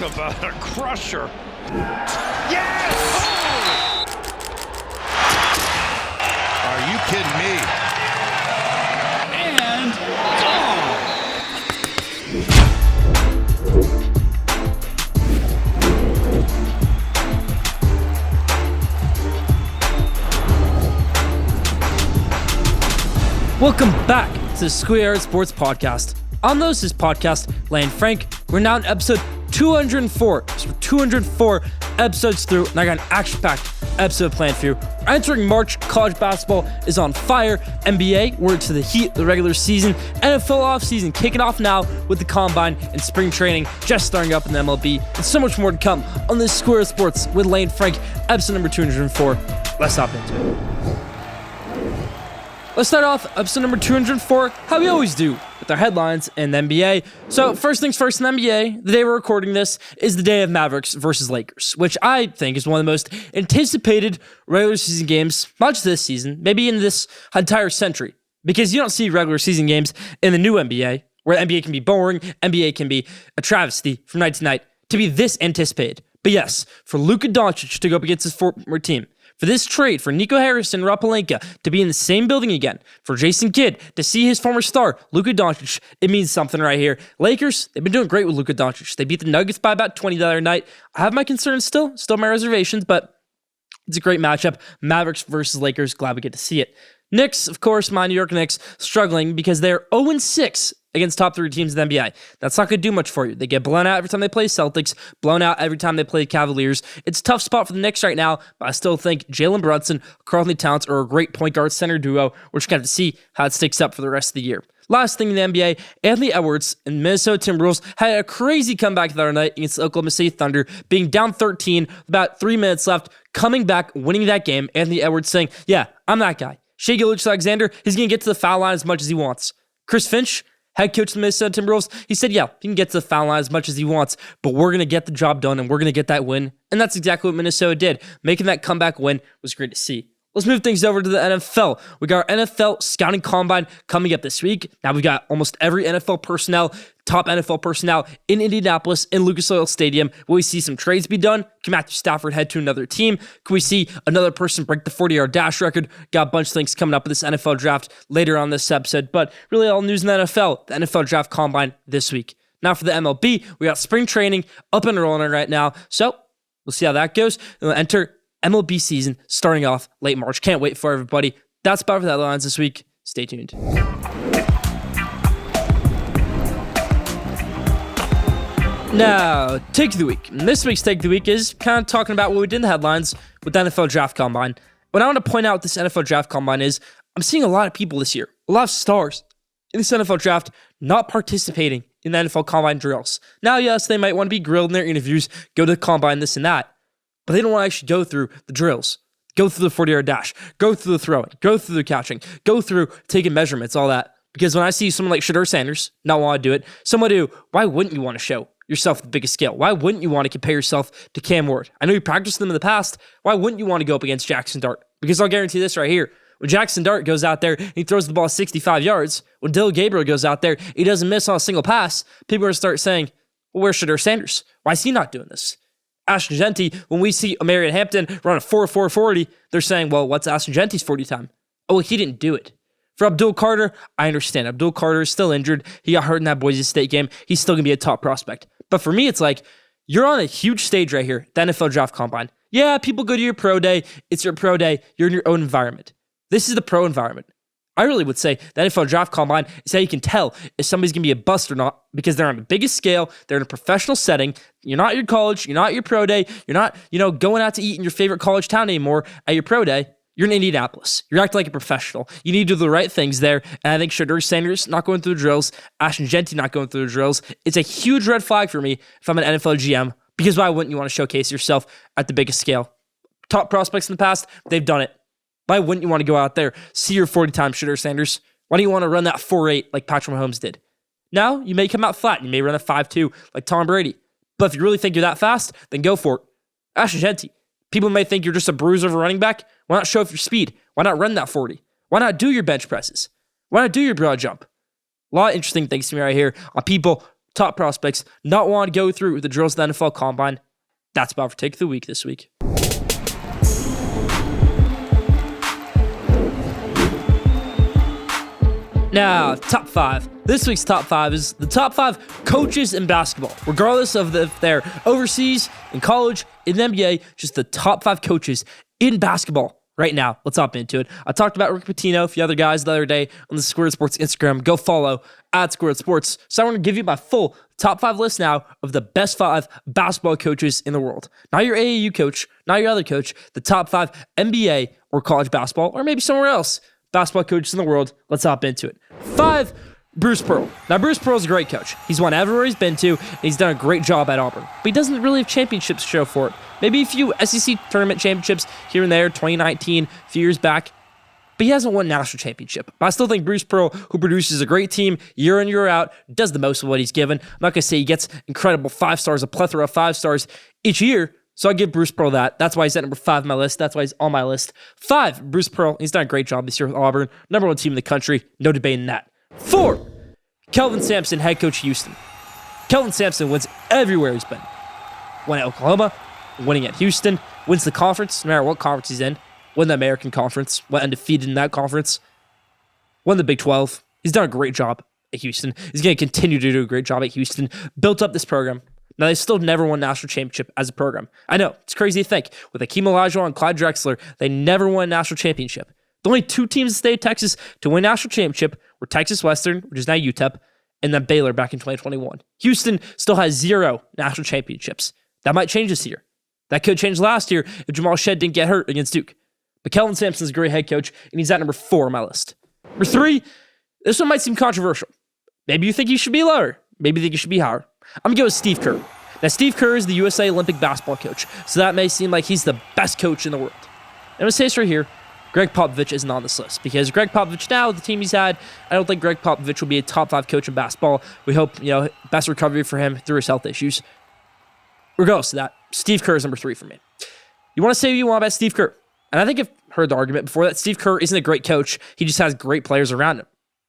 Talk about a crusher. Yes! Oh! Are you kidding me? And gone! Welcome back to the Schoolyard Sports Podcast. On this podcast, Lane Frank. We're now in episode 204. So we're 204 episodes through, and I got an action-packed episode planned for you. We're entering March. College basketball is on fire. NBA, we're to the heat of the regular season. NFL offseason kicking off now with the combine and spring training just starting up in the MLB. And so much more to come on this Schoolyard Sports with Lane Frank, episode number 204. Let's hop into it. Let's start off episode number 204, how we always do, with our headlines in the NBA. So first things first in the NBA, the day we're recording this is the day of Mavericks versus Lakers, which I think is one of the most anticipated regular season games, not just this season, maybe in this entire century. Because you don't see regular season games in the new NBA, where the NBA can be boring, NBA can be a travesty from night to night, to be this anticipated. But yes, for Luka Doncic to go up against his former team, for this trade, for Nico Harris and Rob Pelinka to be in the same building again, for Jason Kidd to see his former star, Luka Doncic, it means something right here. Lakers, they've been doing great with Luka Doncic. They beat the Nuggets by about 20 the other night. I have my concerns still my reservations, but it's a great matchup. Mavericks versus Lakers, glad we get to see it. Knicks, of course, my New York Knicks, struggling because they're 0-6 against top 3 teams in the NBA. That's not going to do much for you. They get blown out every time they play Celtics, blown out every time they play Cavaliers. It's a tough spot for the Knicks right now, but I still think Jalen Brunson, Karl-Anthony Towns are a great point guard center duo. We're just going to have to see how it sticks up for the rest of the year. Last thing in the NBA, Anthony Edwards and Minnesota Timberwolves had a crazy comeback the other night against the Oklahoma City Thunder, being down 13, about 3 minutes left, coming back, winning that game. Anthony Edwards saying, yeah, I'm that guy. Shai Gilgeous-Alexander, he's going to get to the foul line as much as he wants. Chris Finch, head coach of the Minnesota Timberwolves, he said, yeah, he can get to the foul line as much as he wants, but we're going to get the job done and we're going to get that win. And that's exactly what Minnesota did. Making that comeback win was great to see. Let's move things over to the NFL. We got our NFL scouting combine coming up this week. Now we've got almost every NFL personnel, top NFL personnel in Indianapolis in Lucas Oil Stadium. Will we see some trades be done? Can Matthew Stafford head to another team? Can we see another person break the 40-yard dash record? Got a bunch of things coming up with this NFL draft later on this episode, but really all news in the NFL draft combine this week. Now for the MLB, we got spring training up and rolling right now, so we'll see how that goes. We'll enter MLB season starting off late March. Can't wait for everybody. That's about for the headlines this week. Stay tuned. Now, take of the week. And this week's take of the week is kind of talking about what we did in the headlines with the NFL Draft Combine. What I want to point out with this NFL Draft Combine is I'm seeing a lot of people this year, a lot of stars in this NFL Draft not participating in the NFL Combine drills. Now, yes, they might want to be grilled in their interviews, go to the Combine, this and that. But they don't want to actually go through the drills, go through the 40-yard dash, go through the throwing, go through the catching, go through taking measurements, all that. Because when I see someone like Shedeur Sanders not want to do it, someone who, why wouldn't you want to show yourself the biggest scale? Why wouldn't you want to compare yourself to Cam Ward? I know you practiced them in the past. Why wouldn't you want to go up against Jackson Dart? Because I'll guarantee this right here. When Jackson Dart goes out there, he throws the ball 65 yards. When Dylan Gabriel goes out there, he doesn't miss on a single pass. People are going to start saying, well, where's Shedeur Sanders? Why is he not doing this? Ashton Genty, when we see Marion Hampton run a 4.40, they're saying, well, what's Ashton Genty's 40 time? Oh, well, he didn't do it. For Abdul Carter, I understand. Abdul Carter is still injured. He got hurt in that Boise State game. He's still going to be a top prospect. But for me, it's like, you're on a huge stage right here, the NFL Draft Combine. Yeah, people go to your pro day. It's your pro day. You're in your own environment. This is the pro environment. I really would say the NFL Draft Combine is how you can tell if somebody's going to be a bust or not, because they're on the biggest scale, they're in a professional setting. You're not at your college, you're not at your pro day, you're not, going out to eat in your favorite college town anymore at your pro day. You're in Indianapolis. You're acting like a professional. You need to do the right things there, and I think Shedeur Sanders not going through the drills, Ashton Genty not going through the drills, it's a huge red flag for me if I'm an NFL GM, because why wouldn't you want to showcase yourself at the biggest scale? Top prospects in the past, they've done it. Why wouldn't you want to go out there, see your 40 times Shedeur Sanders? Why do you want to run that 4.8 like Patrick Mahomes did? Now, you may come out flat. You may run a 5.2 like Tom Brady. But if you really think you're that fast, then go for it. Ashton Genty. People may think you're just a bruiser of a running back. Why not show off your speed? Why not run that 40? Why not do your bench presses? Why not do your broad jump? A lot of interesting things to me right here on people top prospects not want to go through the drills of the NFL Combine. That's about for Take of the Week this week. Now, top 5. This week's top 5 is the top 5 coaches in basketball. Regardless of if they're overseas, in college, in the NBA, just the top 5 coaches in basketball right now. Let's hop into it. I talked about Rick Pitino, a few other guys the other day on the Schoolyard Sports Instagram. Go follow at Schoolyard Sports. So I want to give you my full top 5 list now of the best 5 basketball coaches in the world. Not your AAU coach, not your other coach, the top 5 NBA or college basketball, or maybe somewhere else basketball coaches in the world. Let's hop into it. 5, Bruce Pearl. Now, Bruce Pearl's a great coach. He's won everywhere he's been to, and he's done a great job at Auburn. But he doesn't really have championships to show for it. Maybe a few SEC tournament championships here and there, 2019, a few years back. But he hasn't won a national championship. But I still think Bruce Pearl, who produces a great team year in, year out, does the most of what he's given. I'm not going to say he gets incredible 5 stars, a plethora of 5 stars each year. So I give Bruce Pearl that. That's why he's at number 5 on my list. That's why he's on my list. 5, Bruce Pearl. He's done a great job this year with Auburn. Number 1 team in the country. No debating that. 4, Kelvin Sampson, head coach Houston. Kelvin Sampson wins everywhere he's been. Won at Oklahoma, winning at Houston, wins the conference, no matter what conference he's in. Won the American Conference, went undefeated in that conference. Won the Big 12. He's done a great job at Houston. He's going to continue to do a great job at Houston. Built up this program. Now, they still never won a national championship as a program. I know, it's crazy to think. With Akeem Olajuwon and Clyde Drexler, they never won a national championship. The only 2 teams in the state of Texas to win a national championship were Texas Western, which is now UTEP, and then Baylor back in 2021. Houston still has 0 national championships. That might change this year. That could change last year if Jamal Shead didn't get hurt against Duke. But Kelvin Sampson's a great head coach, and he's at number 4 on my list. Number 3, this one might seem controversial. Maybe you think he should be lower. Maybe you think he should be higher. I'm going to go with Steve Kerr. Now, Steve Kerr is the USA Olympic basketball coach, so that may seem like he's the best coach in the world. I'm going to say this right here. Greg Popovich isn't on this list because Greg Popovich now, the team he's had, I don't think Greg Popovich will be a top 5 coach in basketball. We hope, best recovery for him through his health issues. Regardless of that, Steve Kerr is number 3 for me. You want to say what you want about Steve Kerr, and I think I've heard the argument before that Steve Kerr isn't a great coach. He just has great players around him.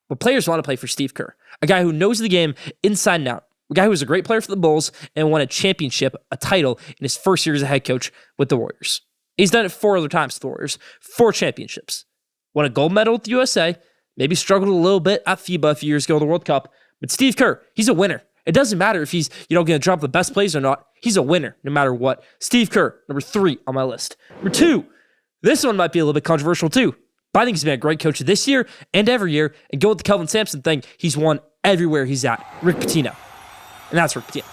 But players want to play for Steve Kerr, a guy who knows the game inside and out. A guy who was a great player for the Bulls and won a championship, a title, in his first year as a head coach with the Warriors. He's done it 4 other times with the Warriors. 4 championships. Won a gold medal with the USA. Maybe struggled a little bit at FIBA a few years ago, the World Cup. But Steve Kerr, he's a winner. It doesn't matter if he's, going to drop the best plays or not. He's a winner no matter what. Steve Kerr, number 3 on my list. Number 2, this one might be a little bit controversial too. But I think he's been a great coach this year and every year. And go with the Kelvin Sampson thing, he's won everywhere he's at. Rick Pitino. And that's Rick Pitino.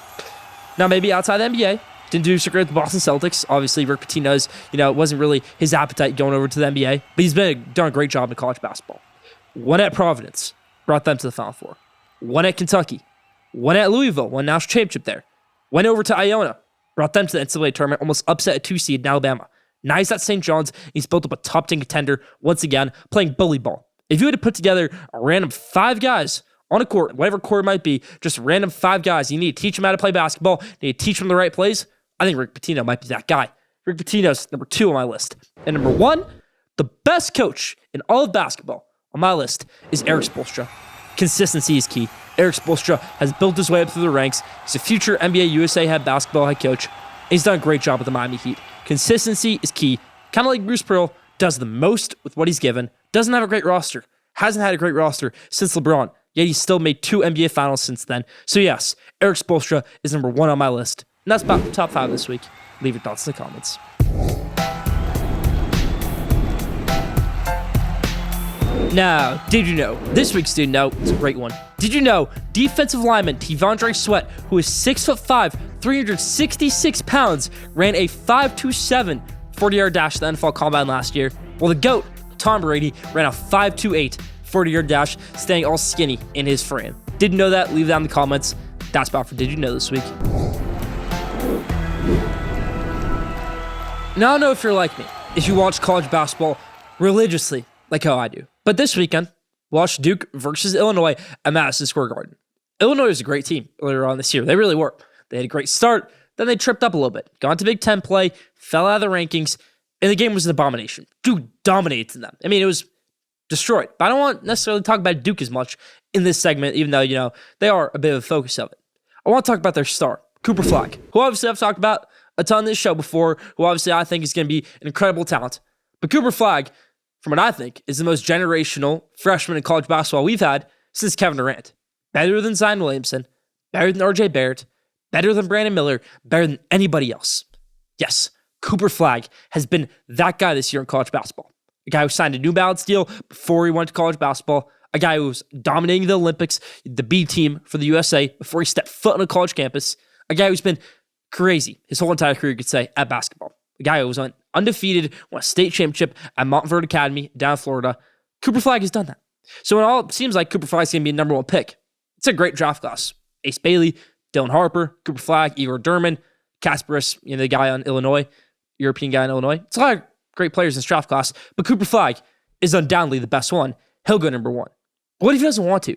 Now, maybe outside the NBA, didn't do so great with the Boston Celtics. Obviously, Rick Pitino's, it wasn't really his appetite going over to the NBA. But he's done a great job in college basketball. Won at Providence, brought them to the Final Four. Won at Kentucky. Won at Louisville, won a national championship there. Went over to Iona, brought them to the NCAA tournament, almost upset a 2 seed in Alabama. Now he's at St. John's. He's built up a top 10 contender once again, playing bully ball. If you had to put together a random 5 guys on a court, whatever court it might be, just random 5 guys. You need to teach them how to play basketball. You need to teach them the right plays. I think Rick Pitino might be that guy. Rick Pitino's number 2 on my list. And number 1, the best coach in all of basketball on my list is Erik Spoelstra. Consistency is key. Erik Spoelstra has built his way up through the ranks. He's a future NBA USA head basketball head coach. And he's done a great job with the Miami Heat. Consistency is key. Kind of like Bruce Pearl, does the most with what he's given. Doesn't have a great roster. Hasn't had a great roster since LeBron. Yet he's still made 2 NBA finals since then. So yes, Erik Spoelstra is number 1 on my list. And that's about the top 5 this week. Leave your thoughts in the comments. Now, did you know? This week's Did You Know is a great one. Did you know defensive lineman T'Vondre Sweat, who is 6'5", 366 pounds, ran a 5.27 40-yard dash at the NFL Combine last year, while the GOAT, Tom Brady, ran a 5.28 40-yard dash, staying all skinny in his frame. Didn't know that? Leave that in the comments. That's about for Did You Know this week. Now, I don't know if you're like me, if you watch college basketball religiously, like how I do. But this weekend, watch Duke versus Illinois at Madison Square Garden. Illinois was a great team earlier on this year. They really were. They had a great start. Then they tripped up a little bit. Got into Big Ten play, fell out of the rankings, and the game was an abomination. Duke dominated them. I mean, it was destroyed. But I don't want to necessarily talk about Duke as much in this segment, even though, they are a bit of a focus of it. I want to talk about their star, Cooper Flagg, who obviously I've talked about a ton on this show before, who obviously I think is going to be an incredible talent. But Cooper Flagg, from what I think, is the most generational freshman in college basketball we've had since Kevin Durant. Better than Zion Williamson, better than RJ Barrett, better than Brandon Miller, better than anybody else. Yes, Cooper Flagg has been that guy this year in college basketball. A guy who signed a New Balance deal before he went to college basketball. A guy who was dominating the Olympics, the B team for the USA before he stepped foot on a college campus. A guy who's been crazy his whole entire career, you could say, at basketball. A guy who was undefeated, won a state championship at Montverde Academy down in Florida. Cooper Flagg has done that. So it all seems like Cooper Flagg's going to be a number one pick. It's a great draft class. Ace Bailey, Dylan Harper, Cooper Flagg, Igor Durman, Kasparis, the guy on Illinois, European guy in Illinois. It's a lot of great players in this draft class, but Cooper Flagg is undoubtedly the best one. He'll go number one. But what if he doesn't want to?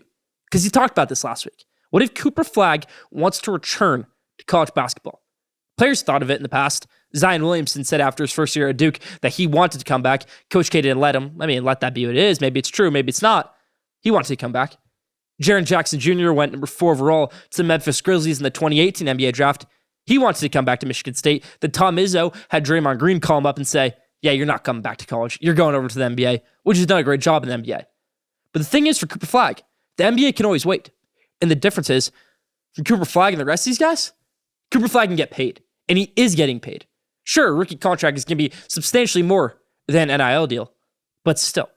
Because he talked about this last week. What if Cooper Flagg wants to return to college basketball? Players thought of it in the past. Zion Williamson said after his first year at Duke that he wanted to come back. Coach K didn't let him. Let that be what it is. Maybe it's true. Maybe it's not. He wanted to come back. Jaren Jackson Jr. went number 4 overall to the Memphis Grizzlies in the 2018 NBA draft. He wanted to come back to Michigan State. Then Tom Izzo had Draymond Green call him up and say, yeah, you're not coming back to college. You're going over to the NBA, which has done a great job in the NBA. But the thing is, for Cooper Flagg, the NBA can always wait. And the difference is, for Cooper Flagg and the rest of these guys, Cooper Flagg can get paid. And he is getting paid. Sure, a rookie contract is going to be substantially more than an NIL deal. But still,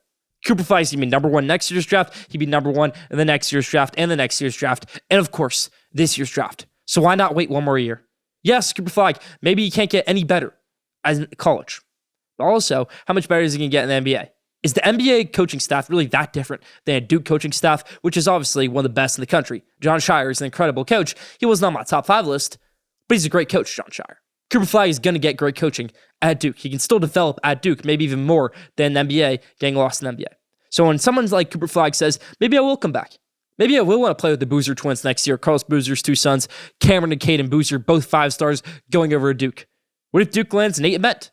Cooper Flagg is going to be number one next year's draft. He'd be number one in the next year's draft and the next year's draft. And of course, this year's draft. So why not wait one more year? Yes, Cooper Flagg, maybe he can't get any better as in college. But also, how much better is he going to get in the NBA? Is the NBA coaching staff really that different than a Duke coaching staff, which is obviously one of the best in the country? Jon Scheyer is an incredible coach. He wasn't on my top 5 list, but he's a great coach, Jon Scheyer. Cooper Flagg is going to get great coaching at Duke. He can still develop at Duke, maybe even more than the NBA, getting lost in the NBA. So when someone like Cooper Flagg says, maybe I will come back. Maybe I will want to play with the Boozer twins next year. Carlos Boozer's 2 sons, Cameron and Caden Boozer, both 5 stars, going over to Duke. What if Duke lands Nate Ament?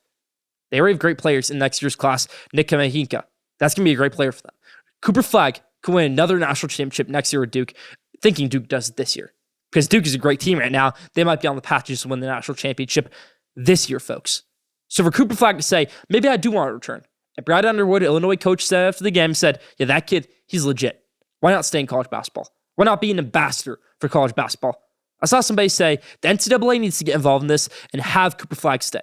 They already have great players in next year's class. Nick Kamahinka. That's going to be a great player for them. Cooper Flagg could win another national championship next year at Duke, thinking Duke does it this year. Because Duke is a great team right now. They might be on the path to just win the national championship this year, folks. So for Cooper Flagg to say, maybe I do want to return. And Brad Underwood, Illinois coach, said after the game, said, yeah, that kid, he's legit. Why not stay in college basketball? Why not be an ambassador for college basketball? I saw somebody say the NCAA needs to get involved in this and have Cooper Flagg stay.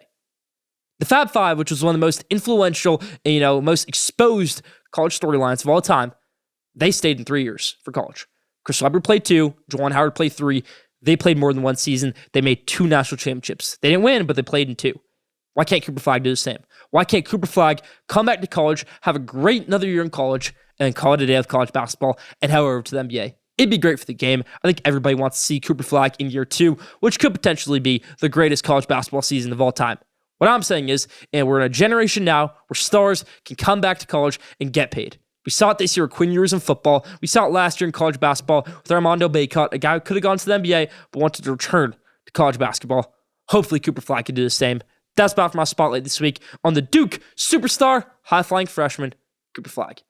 The Fab Five, which was one of the most influential and, most exposed college storylines of all time, they stayed in 3 years for college. Chris Webber played 2, Juwan Howard played 3. They played more than 1 season. They made 2 national championships. They didn't win, but they played in 2. Why can't Cooper Flagg do the same? Why can't Cooper Flagg come back to college, have a great another year in college, and then call it a day with college basketball and head over to the NBA? It'd be great for the game. I think everybody wants to see Cooper Flagg in year 2, which could potentially be the greatest college basketball season of all time. What I'm saying is, and we're in a generation now where stars can come back to college and get paid. We saw it this year with Quinn Ewers in football. We saw it last year in college basketball with Armando Bacot, a guy who could have gone to the NBA but wanted to return to college basketball. Hopefully Cooper Flagg can do the same. That's about for my spotlight this week on the Duke superstar, high-flying freshman, Cooper Flagg.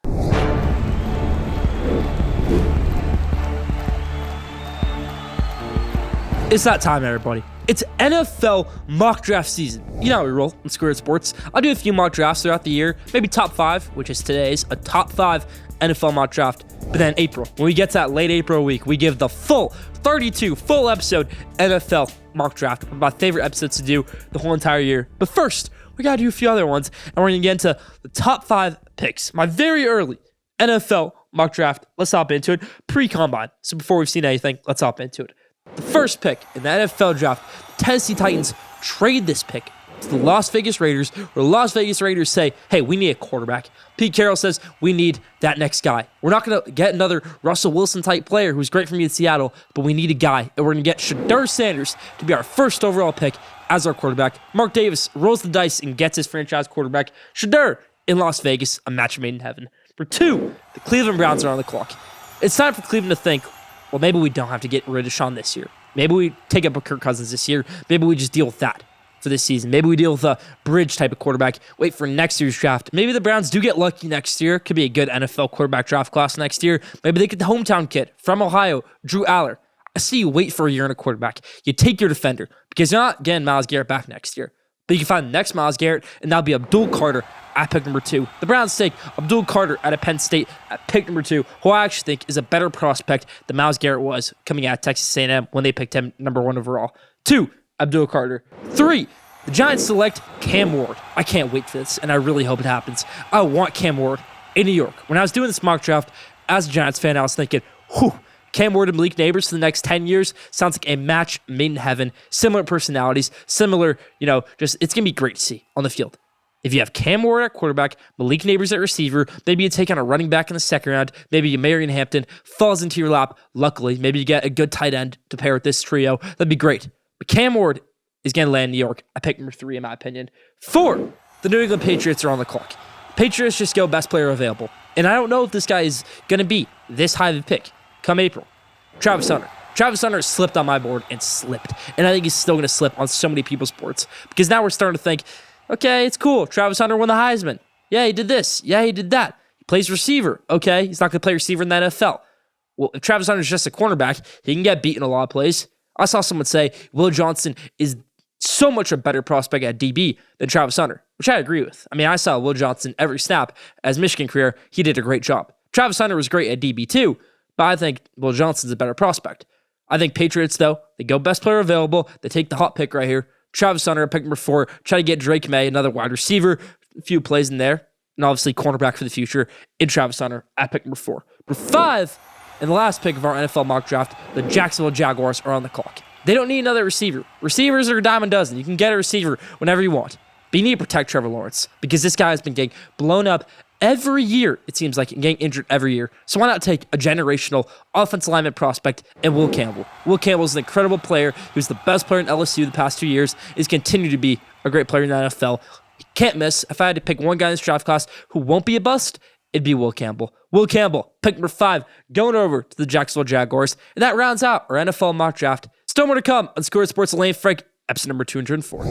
It's that time, everybody. It's NFL mock draft season. You know how we roll in Schoolyard Sports. I'll do a few mock drafts throughout the year. Maybe top 5, which is today's, a top 5 NFL mock draft. But then April, when we get to that late April week, we give the full 32 full episode NFL mock draft. One of my favorite episodes to do the whole entire year. But first, we got to do a few other ones. And we're going to get into the top 5 picks. My very early NFL mock draft. Let's hop into it. Pre-combine. So before we've seen anything, let's hop into it. The first pick in the NFL draft, the Tennessee Titans trade this pick to the Las Vegas Raiders, where the Las Vegas Raiders say, hey, we need a quarterback. Pete Carroll says, we need that next guy. We're not going to get another Russell Wilson type player who's great for me in Seattle, but we need a guy, and we're going to get Shedeur Sanders to be our first overall pick as our quarterback. Mark Davis rolls the dice and gets his franchise quarterback, Shedeur, in Las Vegas, a match made in heaven. For 2, the Cleveland Browns are on the clock. It's time for Cleveland to think, well, maybe we don't have to get rid of Sean this year. Maybe we take up a Kirk Cousins this year. Maybe we just deal with that for this season. Maybe we deal with a bridge type of quarterback. Wait for next year's draft. Maybe the Browns do get lucky next year. Could be a good NFL quarterback draft class next year. Maybe they get the hometown kid from Ohio, Drew Aller. I see you wait for a year in a quarterback. You take your defender because you're not getting Myles Garrett back next year. But you can find the next Myles Garrett, and that'll be Abdul Carter at pick number 2. The Browns take Abdul Carter out of Penn State at pick number 2, who I actually think is a better prospect than Myles Garrett was coming out of Texas A&M when they picked him number 1 overall. 2, Abdul Carter. 3, the Giants select Cam Ward. I can't wait for this, and I really hope it happens. I want Cam Ward in New York. When I was doing this mock draft, as a Giants fan, I was thinking, whew, Cam Ward and Malik Neighbors for the next 10 years sounds like a match made in heaven. Similar personalities, similar, just it's going to be great to see on the field. If you have Cam Ward at quarterback, Malik Neighbors at receiver, maybe you take on a running back in the second round, maybe Marion Hampton falls into your lap, luckily. Maybe you get a good tight end to pair with this trio. That'd be great. But Cam Ward is going to land in New York at pick number 3, in my opinion. 4, the New England Patriots are on the clock. Patriots just go best player available. And I don't know if this guy is going to be this high of a pick come April. Travis Hunter. Travis Hunter slipped on my board and slipped. And I think he's still going to slip on so many people's boards. Because now we're starting to think, okay, it's cool. Travis Hunter won the Heisman. Yeah, he did this. Yeah, he did that. He plays receiver. Okay, he's not going to play receiver in the NFL. Well, if Travis Hunter's just a cornerback, he can get beat in a lot of plays. I saw someone say Will Johnson is so much a better prospect at DB than Travis Hunter, which I agree with. I mean, I saw Will Johnson every snap as Michigan career. He did a great job. Travis Hunter was great at DB too, but I think Will Johnson's a better prospect. I think Patriots, though, they go best player available. They take the hot pick right here. Travis Hunter at pick number 4. Try to get Drake May, another wide receiver. A few plays in there. And obviously cornerback for the future in Travis Hunter at pick number 4. Number 5, and the last pick of our NFL mock draft, the Jacksonville Jaguars are on the clock. They don't need another receiver. Receivers are a dime a dozen. You can get a receiver whenever you want. But you need to protect Trevor Lawrence because this guy has been getting blown up every year, it seems like, and getting injured every year. So why not take a generational offensive lineman prospect and Will Campbell? Will Campbell is an incredible player. He was the best player in LSU the past 2 years. He's continued to be a great player in the NFL. He can't miss. If I had to pick one guy in this draft class who won't be a bust, it'd be Will Campbell. Will Campbell, pick number 5, going over to the Jacksonville Jaguars. And that rounds out our NFL mock draft. Still more to come on Schoolyard Sports with Lane Frank, episode number 204.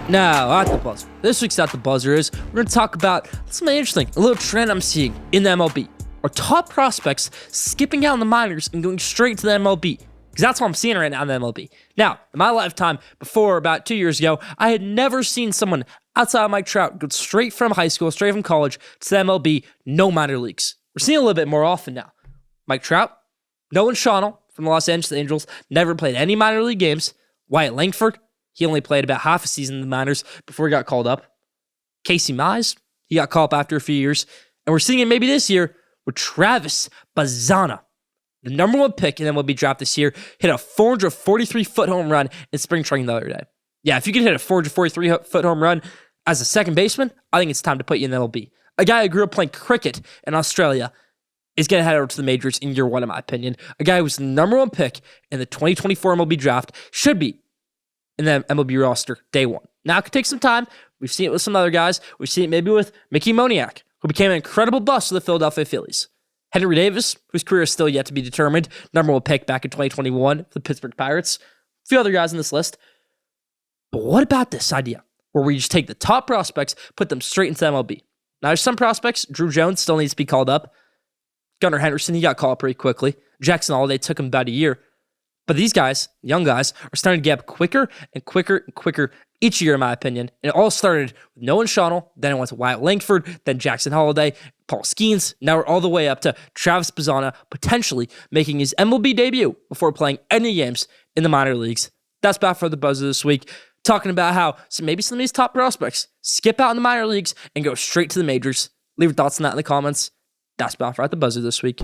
Now, at the buzzer. This week's At the Buzzer is we're going to talk about something interesting, a little trend I'm seeing in the MLB. Our top prospects skipping out in the minors and going straight to the MLB. Because that's what I'm seeing right now in the MLB. Now, in my lifetime, before about 2 years ago, I had never seen someone outside of Mike Trout go straight from high school, straight from college to the MLB, no minor leagues. We're seeing a little bit more often now. Mike Trout, Nolan Schonel from the Los Angeles Angels, never played any minor league games. Wyatt Langford, he only played about half a season in the minors before he got called up. Casey Mize, he got called up after a few years. And we're seeing it maybe this year with Travis Bazzana, the number 1 pick in MLB draft this year, hit a 443-foot home run in spring training the other day. Yeah, if you can hit a 443-foot home run as a second baseman, I think it's time to put you in the MLB. A guy who grew up playing cricket in Australia is going to head over to the majors in year 1, in my opinion. A guy who was the number 1 pick in the 2024 MLB draft should be in the MLB roster day 1. Now, it could take some time. We've seen it with some other guys. We've seen it maybe with Mickey Moniak, who became an incredible bust for the Philadelphia Phillies. Henry Davis, whose career is still yet to be determined, number 1 pick back in 2021 for the Pittsburgh Pirates. A few other guys on this list. But what about this idea where we just take the top prospects, put them straight into the MLB? Now, there's some prospects. Drew Jones still needs to be called up. Gunnar Henderson, he got called up pretty quickly. Jackson Holiday took him about a year. But these guys, young guys, are starting to get up quicker and quicker and quicker each year, in my opinion. And it all started with Nolan Schonel, then it went to Wyatt Langford, then Jackson Holiday, Paul Skeens. Now we're all the way up to Travis Bazzana, potentially making his MLB debut before playing any games in the minor leagues. That's about for the buzzer this week. Talking about how maybe some of these top prospects skip out in the minor leagues and go straight to the majors. Leave your thoughts on that in the comments. That's about for At the Buzzer this week.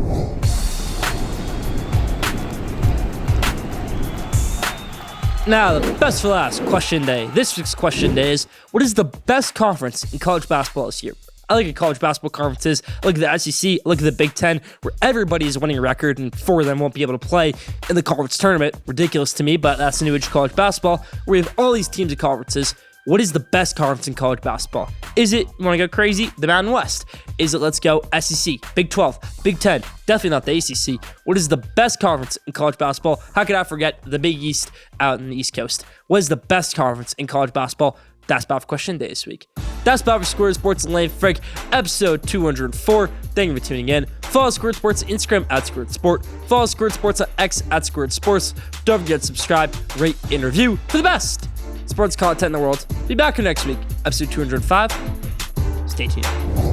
Now, the best for last, question day. This week's question day is, what is the best conference in college basketball this year? I look at college basketball conferences, I look at the SEC, I look at the Big Ten, where everybody is winning a record and 4 of them won't be able to play in the conference tournament. Ridiculous to me, but that's the new age of college basketball, where we have all these teams and conferences. What is the best conference in college basketball? Is it, you want to go crazy, the Mountain West? Is it, let's go, SEC, Big 12, Big 10, definitely not the ACC. What is the best conference in college basketball? How could I forget the Big East out in the East Coast? What is the best conference in college basketball? That's about for question day this week. That's about for Schoolyard Sports and Lane Frank, episode 204. Thank you for tuning in. Follow Schoolyard Sports Instagram at Schoolyard Sport. Follow Schoolyard Sports on X at Schoolyard Sports. Don't forget to subscribe, rate, and review for the best sports content in the world. Be back here next week, episode 205. Stay tuned.